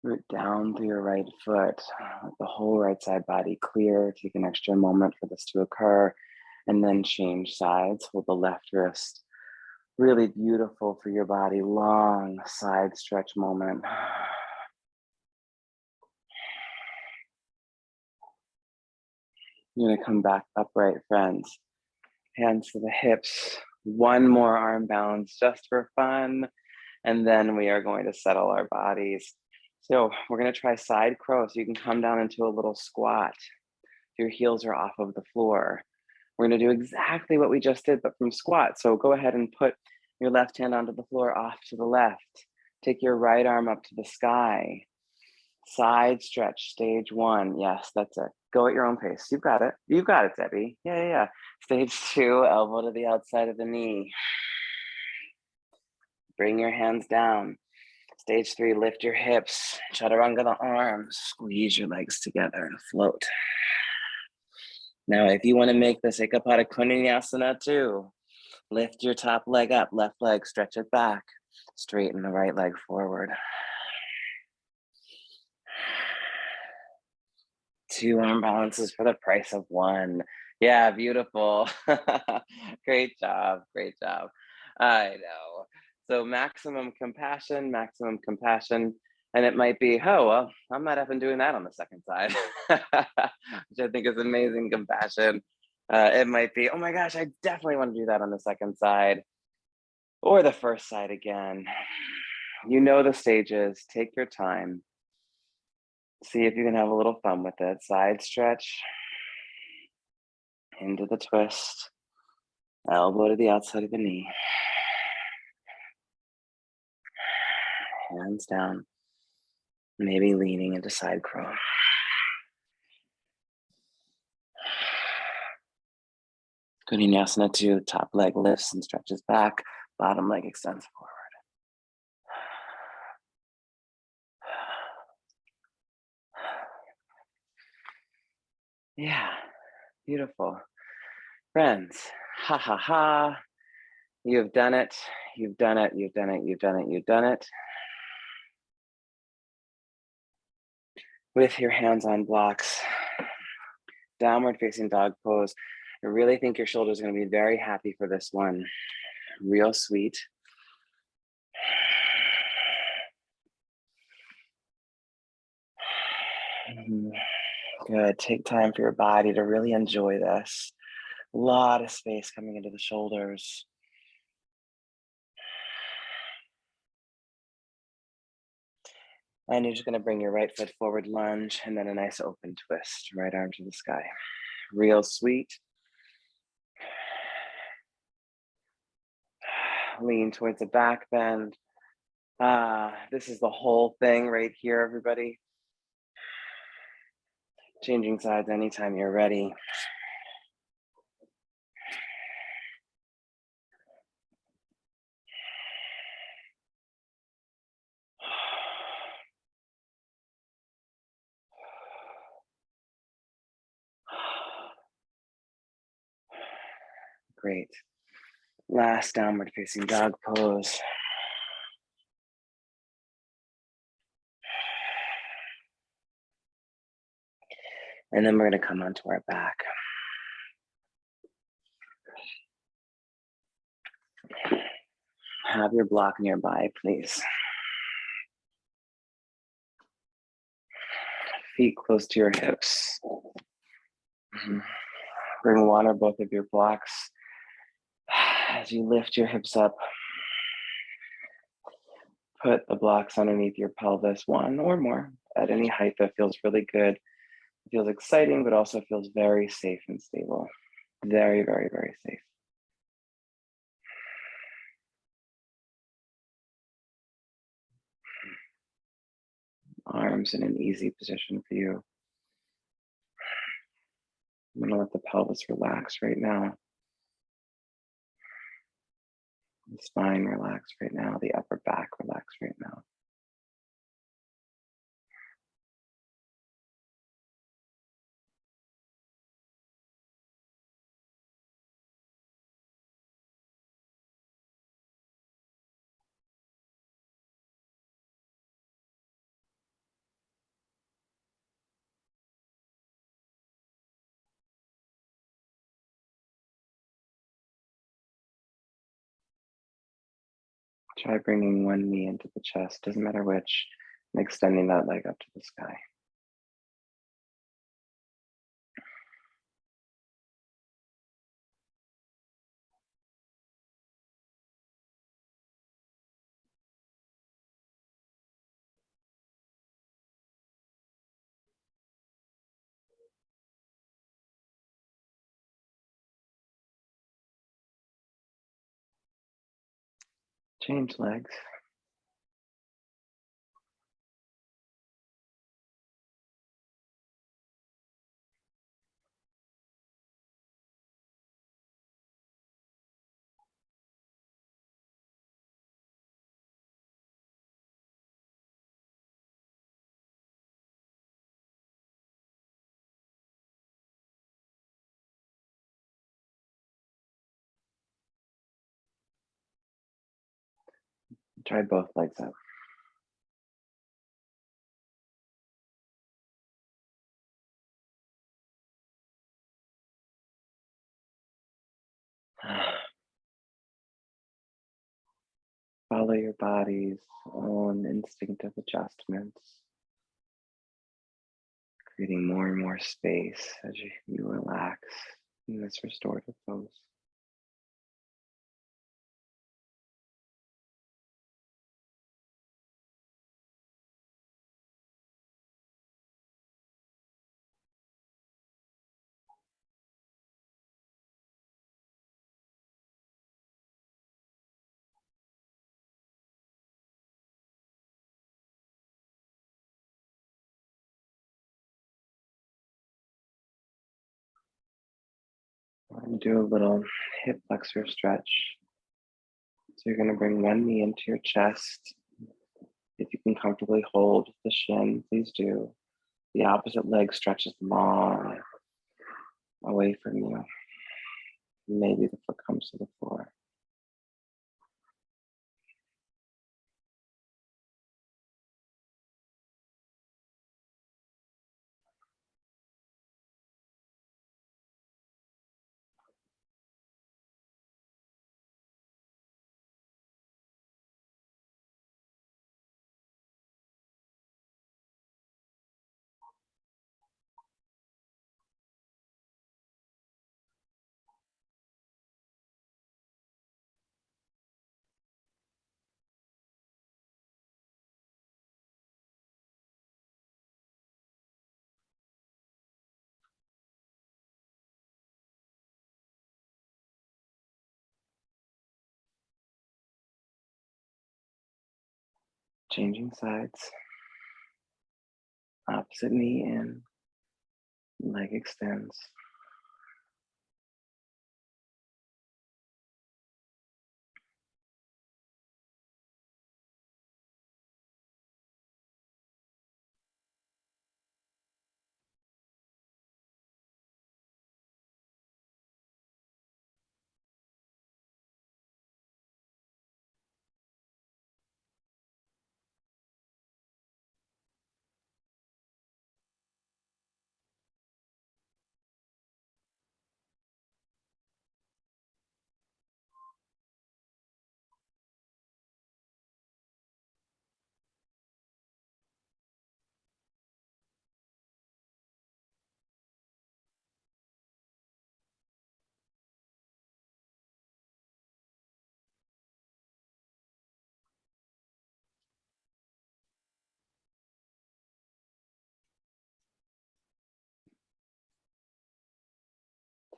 Root down through your right foot. Let the whole right side body clear. Take an extra moment for this to occur. And then change sides. Hold the left wrist. Really beautiful for your body. Long side stretch moment. You're gonna come back upright, friends. Hands to the hips. One more arm balance just for fun. And then we are going to settle our bodies. So we're gonna try side crow. So you can come down into a little squat. Your heels are off of the floor. We're gonna do exactly what we just did, but from squat. So go ahead and put your left hand onto the floor off to the left. Take your right arm up to the sky. Side stretch, stage 1. Yes, that's it. Go at your own pace. You've got it. You've got it, Debbie. Yeah, yeah, yeah. Stage 2, elbow to the outside of the knee. Bring your hands down. Stage 3, lift your hips. Chaturanga the arms. Squeeze your legs together and float. Now, if you want to make this Ekapada Kundinyasana too, lift your top leg up, left leg, stretch it back. Straighten the right leg forward. 2 arm balances for the price of 1. Yeah, beautiful. Great job, great job. I know. So maximum compassion, and it might be, oh, well, I'm not even doing that on the second side, which I think is amazing compassion. It might be, oh my gosh, I definitely want to do that on the second side or the first side again. You know the stages, take your time. See if you can have a little fun with it. Side stretch into the twist, elbow to the outside of the knee. Hands down, maybe leaning into side crow. Kundinyasana 2, top leg lifts and stretches back, bottom leg extends forward. Yeah, beautiful. Friends, ha ha ha. You've done it, you've done it, you've done it, you've done it, you've done it. With your hands on blocks, downward facing dog pose. I really think your shoulders are going to be very happy for this one. Real sweet. Good. Take time for your body to really enjoy this. A lot of space coming into the shoulders. And you're just going to bring your right foot forward, lunge, and then a nice open twist. Right arm to the sky. Real sweet. Lean towards the back bend. This is the whole thing right here, everybody. Changing sides anytime you're ready. Great. Last downward facing dog pose. And then we're going to come onto our back. Have your block nearby, please. Feet close to your hips. Bring one or both of your blocks as you lift your hips up. Put the blocks underneath your pelvis, one or more, at any height that feels really good. It feels exciting, but also feels very safe and stable. Very, very, very safe. Arms in an easy position for you. I'm gonna let the pelvis relax right now. The spine relax right now. The upper back relax right now. Try bringing one knee into the chest, doesn't matter which, and extending that leg up to the sky. Change legs. Try both legs up. Follow your body's own instinctive adjustments, creating more and more space as you relax in this restorative pose. And do a little hip flexor stretch. So you're going to bring one knee into your chest. If you can comfortably hold the shin, please do. The opposite leg stretches long away from you. Maybe the foot comes to the floor. Changing sides. Opposite knee in, leg extends.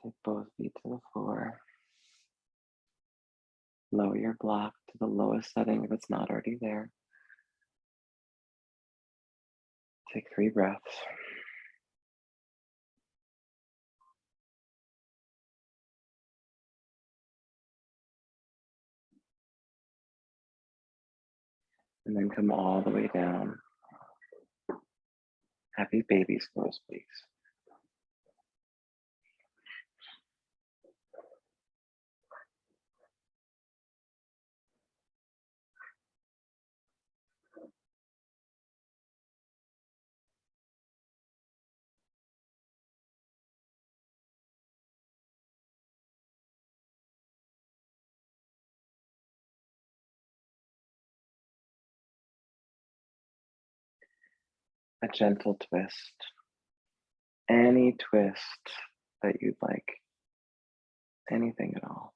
Take both feet to the floor. Lower your block to the lowest setting if it's not already there. Take 3 breaths. And then come all the way down. Happy baby's pose, please. A gentle twist. Any twist that you'd like. Anything at all.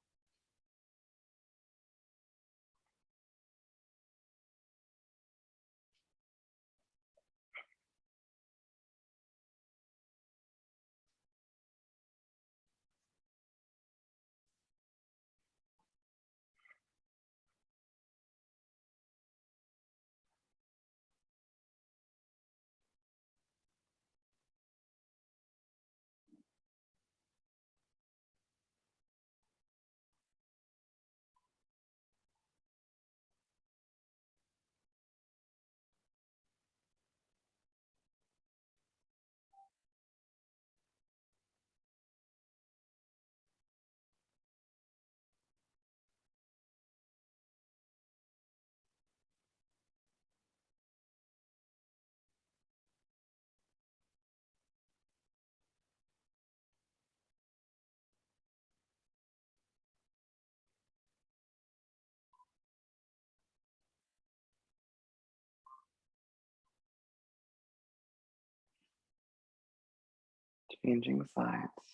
Changing sides.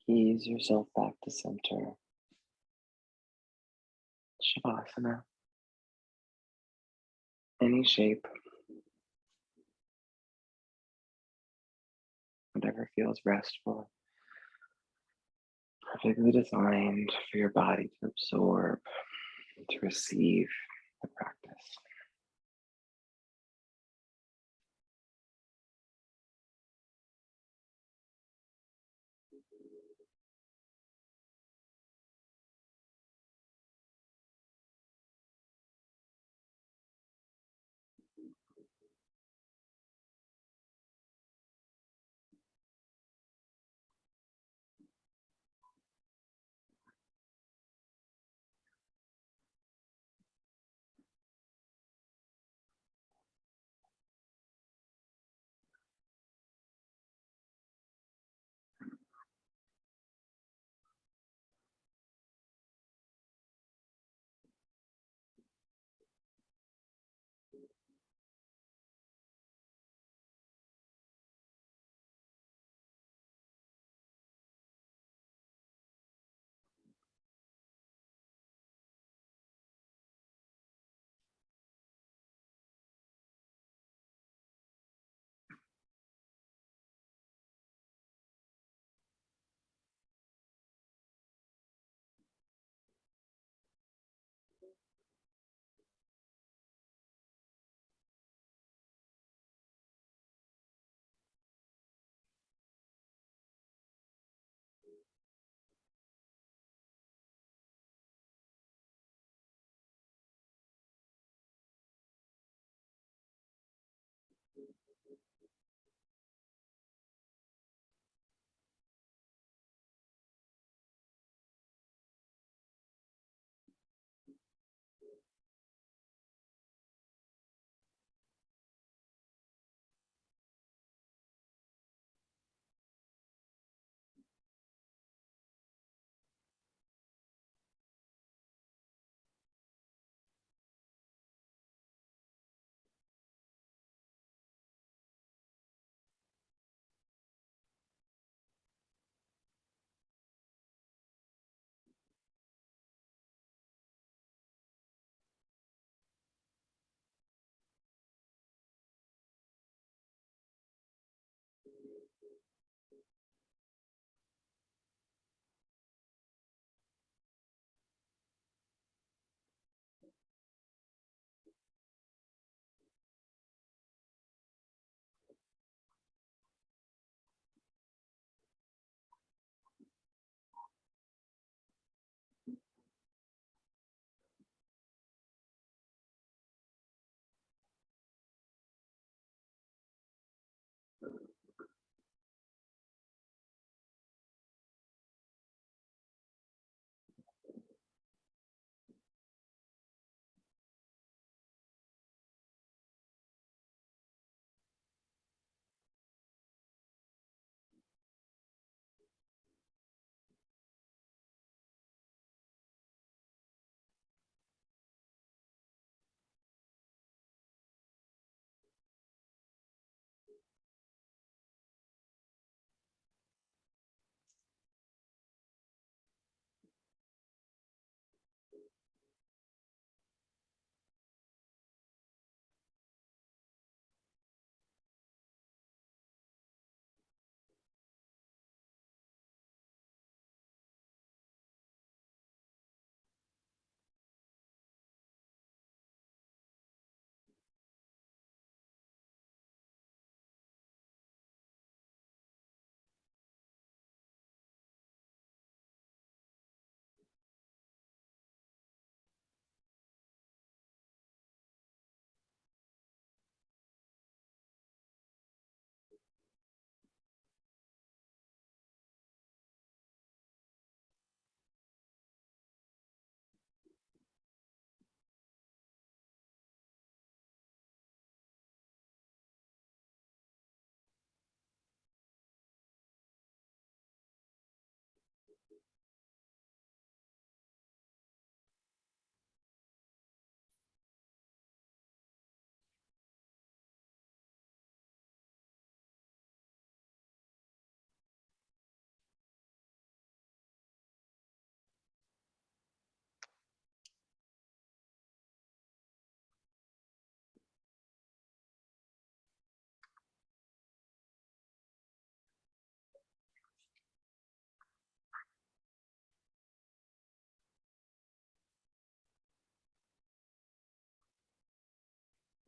Ease yourself back to center. Shavasana. Any shape, whatever feels restful, perfectly designed for your body to absorb, to receive the practice.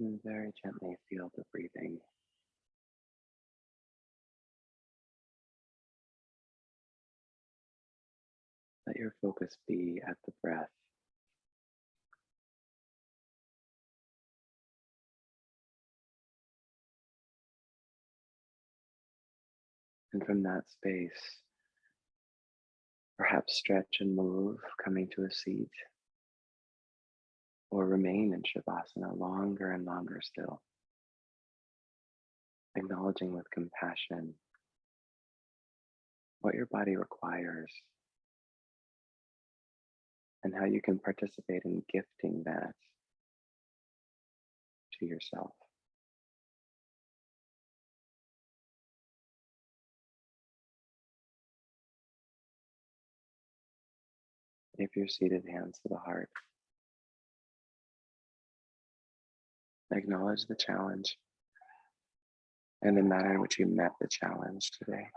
And very gently feel the breathing. Let your focus be at the breath. And from that space, perhaps stretch and move, coming to a seat, or remain in Shavasana longer and longer still, acknowledging with compassion what your body requires and how you can participate in gifting that to yourself. If you're seated, hands to the heart, acknowledge the challenge and the manner in which you met the challenge today.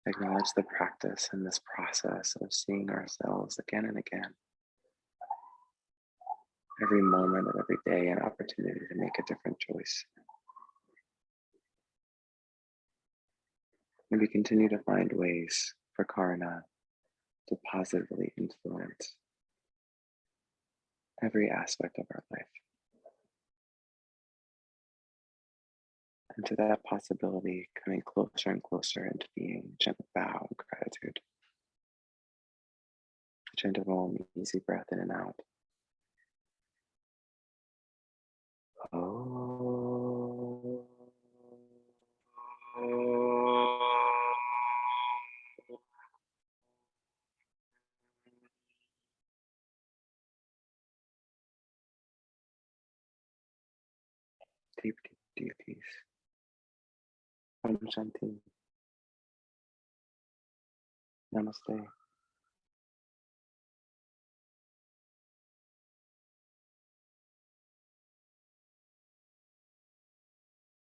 Acknowledge the practice and this process of seeing ourselves again and again. Every moment of every day, an opportunity to make a different choice. And we continue to find ways for Karna to positively influence every aspect of our life. And to that possibility, coming closer and closer into being, gentle bow and gratitude. Gentle warm, easy breath in and out. Oh. Deep, deep, deep peace. Om Shanti. Namaste.